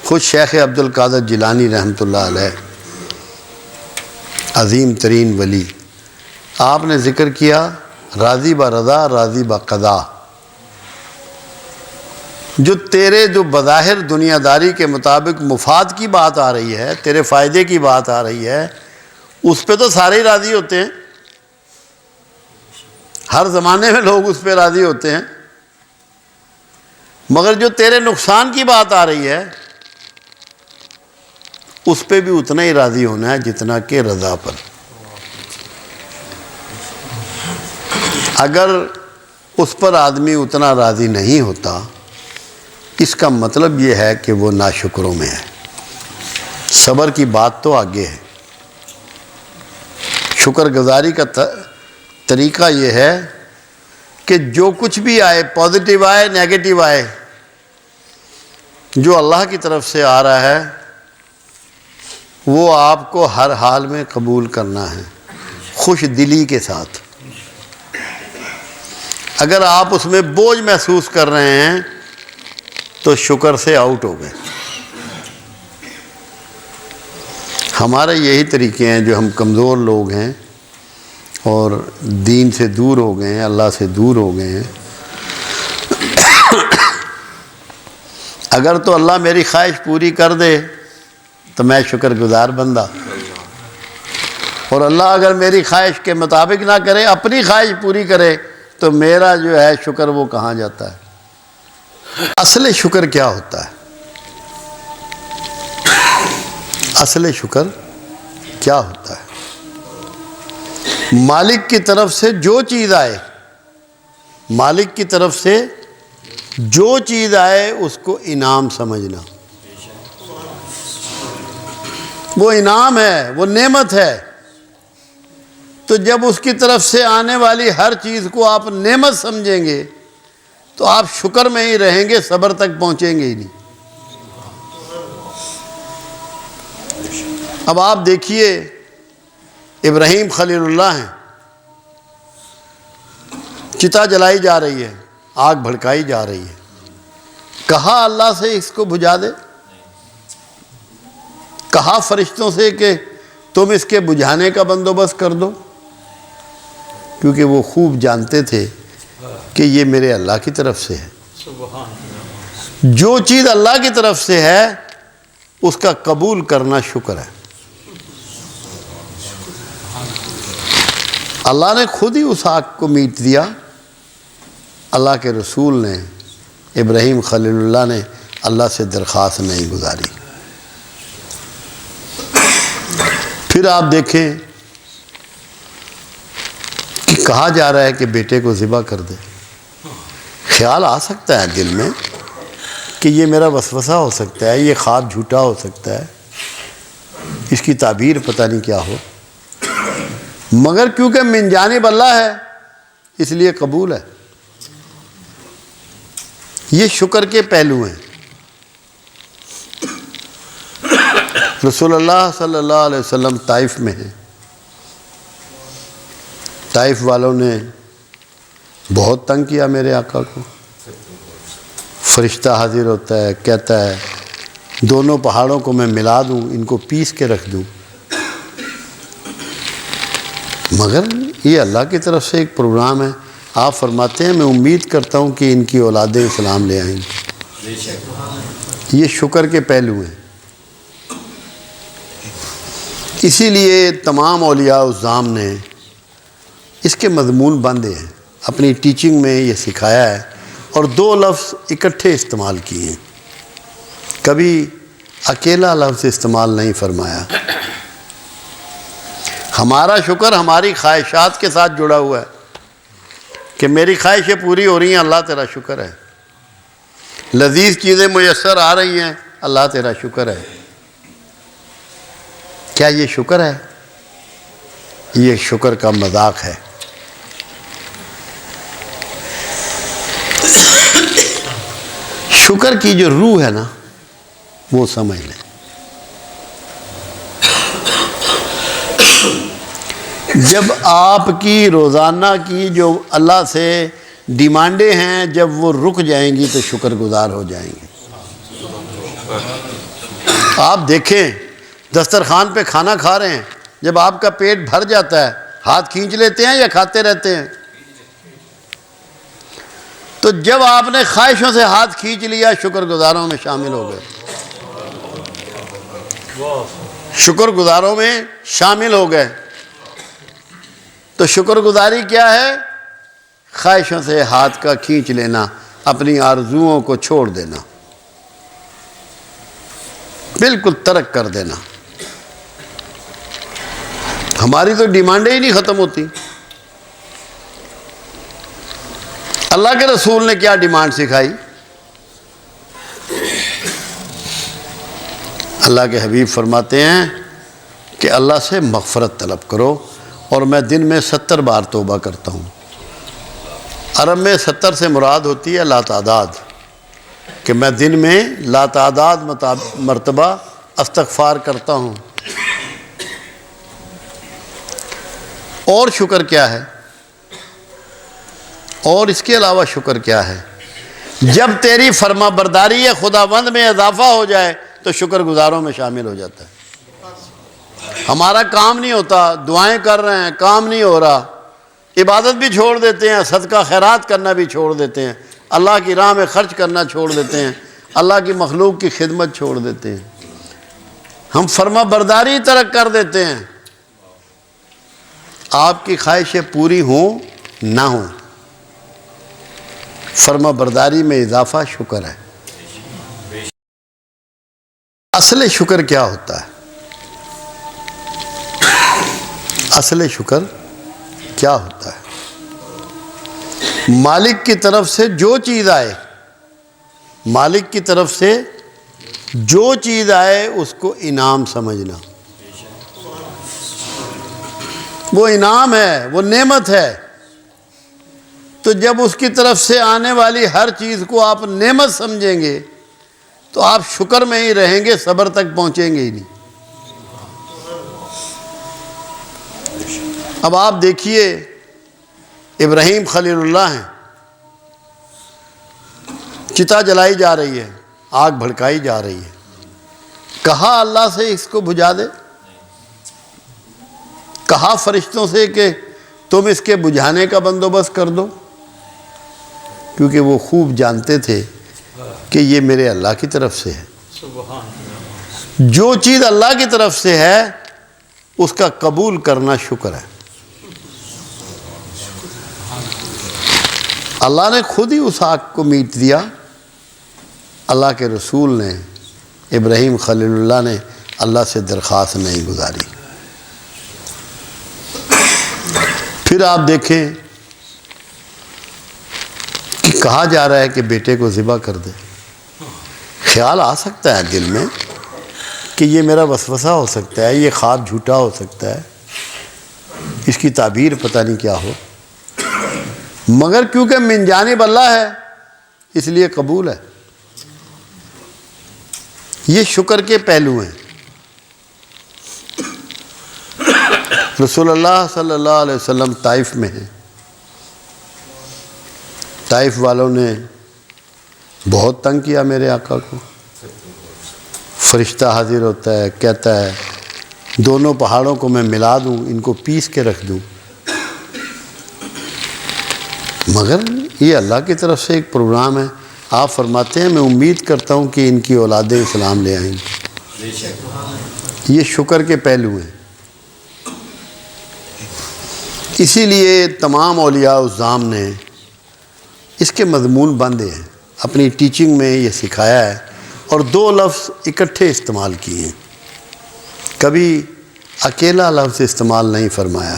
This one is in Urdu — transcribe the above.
خود شیخ عبد القادر جیلانی رحمۃ اللہ علیہ، عظیم ترین ولی، آپ نے ذکر کیا راضی با رضا راضی با قضا۔ جو تیرے جو بظاہر دنیا داری کے مطابق مفاد کی بات آ رہی ہے، تیرے فائدے کی بات آ رہی ہے، اس پہ تو سارے ہی راضی ہوتے ہیں، ہر زمانے میں لوگ اس پہ راضی ہوتے ہیں، مگر جو تیرے نقصان کی بات آ رہی ہے اس پہ بھی اتنا ہی راضی ہونا ہے جتنا کہ رضا پر۔ اگر اس پر آدمی اتنا راضی نہیں ہوتا، اس کا مطلب یہ ہے کہ وہ ناشکروں میں ہے۔ صبر کی بات تو آگے ہے۔ شکر گزاری کا طریقہ یہ ہے کہ جو کچھ بھی آئے، پازیٹیو آئے نیگیٹو آئے، جو اللہ کی طرف سے آ رہا ہے وہ آپ کو ہر حال میں قبول کرنا ہے، خوش دلی کے ساتھ۔ اگر آپ اس میں بوجھ محسوس کر رہے ہیں تو شکر سے آؤٹ ہو گئے۔ ہمارے یہی طریقے ہیں جو ہم کمزور لوگ ہیں اور دین سے دور ہو گئے ہیں، اللہ سے دور ہو گئے ہیں۔ اگر تو اللہ میری خواہش پوری کر دے تو میں شکر گزار بندہ، اور اللہ اگر میری خواہش کے مطابق نہ کرے، اپنی خواہش پوری کرے، تو میرا جو ہے شکر وہ کہاں جاتا ہے؟ اصل شکر کیا ہوتا ہے؟ اصل شکر کیا ہوتا ہے؟ مالک کی طرف سے جو چیز آئے، مالک کی طرف سے جو چیز آئے اس کو انعام سمجھنا۔ وہ انعام ہے، وہ نعمت ہے، تو جب اس کی طرف سے آنے والی ہر چیز کو آپ نعمت سمجھیں گے تو آپ شکر میں ہی رہیں گے، صبر تک پہنچیں گے ہی نہیں۔ اب آپ دیکھیے ابراہیم خلیل اللہ ہیں، چتا جلائی جا رہی ہے، آگ بھڑکائی جا رہی ہے، کہا اللہ سے اس کو بجھا دے؟ کہا فرشتوں سے کہ تم اس کے بجھانے کا بندوبست کر دو؟ کیونکہ وہ خوب جانتے تھے کہ یہ میرے اللہ کی طرف سے ہے۔ جو چیز اللہ کی طرف سے ہے اس کا قبول کرنا شکر ہے۔ اللہ نے خود ہی اس آگ کو میٹ دیا، اللہ کے رسول نے، ابراہیم خلیل اللہ نے اللہ سے درخواست نہیں گزاری۔ پھر آپ دیکھیں کہ کہا جا رہا ہے کہ بیٹے کو ذبح کر دے۔ خیال آ سکتا ہے دل میں کہ یہ میرا وسوسہ ہو سکتا ہے، یہ خواب جھوٹا ہو سکتا ہے، اس کی تعبیر پتہ نہیں کیا ہو، مگر کیونکہ من جانب اللہ ہے اس لیے قبول ہے۔ یہ شکر کے پہلو ہیں۔ رسول اللہ صلی اللہ علیہ وسلم طائف میں ہیں، طائف والوں نے بہت تنگ کیا میرے آقا کو۔ فرشتہ حاضر ہوتا ہے، کہتا ہے دونوں پہاڑوں کو میں ملا دوں، ان کو پیس کے رکھ دوں، مگر یہ اللہ کی طرف سے ایک پروگرام ہے۔ آپ فرماتے ہیں میں امید کرتا ہوں کہ ان کی اولادیں اسلام لے آئیں گی۔ یہ شکر کے پہلو ہیں۔ اسی لیے تمام اولیاء الظام نے اس کے مضمون باندھے ہیں، اپنی ٹیچنگ میں یہ سکھایا ہے، اور دو لفظ اکٹھے استعمال کیے ہیں، کبھی اکیلا لفظ استعمال نہیں فرمایا۔ ہمارا شکر ہماری خواہشات کے ساتھ جڑا ہوا ہے کہ میری خواہشیں پوری ہو رہی ہیں، اللہ تیرا شکر ہے، لذیذ چیزیں میسر آ رہی ہیں، اللہ تیرا شکر ہے۔ کیا یہ شکر ہے؟ یہ شکر کا مذاق ہے۔ شکر کی جو روح ہے نا وہ سمجھ لیں۔ جب آپ کی روزانہ کی جو اللہ سے ڈیمانڈیں ہیں جب وہ رک جائیں گی تو شکر گزار ہو جائیں گے۔ آپ دیکھیں دسترخوان پہ کھانا کھا رہے ہیں، جب آپ کا پیٹ بھر جاتا ہے ہاتھ کھینچ لیتے ہیں یا کھاتے رہتے ہیں؟ تو جب آپ نے خواہشوں سے ہاتھ کھینچ لیا، شکر گزاروں میں شامل ہو گئے، شکر گزاروں میں شامل ہو گئے۔ تو شکر گزاری کیا ہے؟ خواہشوں سے ہاتھ کا کھینچ لینا، اپنی آرزوؤں کو چھوڑ دینا، بالکل ترک کر دینا۔ ہماری تو ڈیمانڈیں ہی نہیں ختم ہوتی۔ اللہ کے رسول نے کیا ڈیمانڈ سکھائی؟ اللہ کے حبیب فرماتے ہیں کہ اللہ سے مغفرت طلب کرو، اور میں دن میں 70 بار توبہ کرتا ہوں۔ عرب میں 70 سے مراد ہوتی ہے لاتعداد، کہ میں دن میں لاتعداد مرتبہ استغفار کرتا ہوں۔ اور شکر کیا ہے؟ اور اس کے علاوہ شکر کیا ہے؟ جب تیری فرما برداری خداوند میں اضافہ ہو جائے تو شکر گزاروں میں شامل ہو جاتا ہے۔ ہمارا کام نہیں ہوتا، دعائیں کر رہے ہیں، کام نہیں ہو رہا، عبادت بھی چھوڑ دیتے ہیں، صدقہ خیرات کرنا بھی چھوڑ دیتے ہیں، اللہ کی راہ میں خرچ کرنا چھوڑ دیتے ہیں، اللہ کی مخلوق کی خدمت چھوڑ دیتے ہیں، ہم فرما برداری ترک کر دیتے ہیں۔ آپ کی خواہشیں پوری ہوں نہ ہوں، فرما برداری میں اضافہ شکر ہے۔ اصل شکر کیا ہوتا ہے؟ اصل شکر کیا ہوتا ہے؟ مالک کی طرف سے جو چیز آئے، مالک کی طرف سے جو چیز آئے اس کو انعام سمجھنا۔ وہ انعام ہے، وہ نعمت ہے۔ تو جب اس کی طرف سے آنے والی ہر چیز کو آپ نعمت سمجھیں گے تو آپ شکر میں ہی رہیں گے، صبر تک پہنچیں گے ہی نہیں۔ اب آپ دیکھیے ابراہیم خلیل اللہ ہیں، چتا جلائی جا رہی ہے، آگ بھڑکائی جا رہی ہے، کہا اللہ سے اس کو بجھا دے؟ کہا فرشتوں سے کہ تم اس کے بجھانے کا بندوبست کر دو؟ کیونکہ وہ خوب جانتے تھے کہ یہ میرے اللہ کی طرف سے ہے۔ جو چیز اللہ کی طرف سے ہے اس کا قبول کرنا شکر ہے۔ اللہ نے خود ہی اس آگ کو میٹ دیا، اللہ کے رسول نے، ابراہیم خلیل اللہ نے اللہ سے درخواست نہیں گزاری۔ پھر آپ دیکھیں کہ کہا جا رہا ہے کہ بیٹے کو ذبح کر دے۔ خیال آ سکتا ہے دل میں کہ یہ میرا وسوسہ ہو سکتا ہے، یہ خواب جھوٹا ہو سکتا ہے، اس کی تعبیر پتہ نہیں کیا ہو، مگر کیونکہ من جانب اللہ ہے اس لیے قبول ہے۔ یہ شکر کے پہلو ہیں۔ رسول اللہ صلی اللہ علیہ وسلم طائف میں ہیں، طائف والوں نے بہت تنگ کیا میرے آقا کو۔ فرشتہ حاضر ہوتا ہے، کہتا ہے دونوں پہاڑوں کو میں ملا دوں، ان کو پیس کے رکھ دوں، مگر یہ اللہ کی طرف سے ایک پروگرام ہے۔ آپ فرماتے ہیں میں امید کرتا ہوں کہ ان کی اولادیں اسلام لے آئیں گی۔ یہ شکر کے پہلو ہیں۔ اسی لیے تمام اولیاء الظام نے اس کے مضمون باندھے ہیں، اپنی ٹیچنگ میں یہ سکھایا ہے، اور 2 لفظ اکٹھے استعمال کیے ہیں، کبھی اکیلا لفظ استعمال نہیں فرمایا۔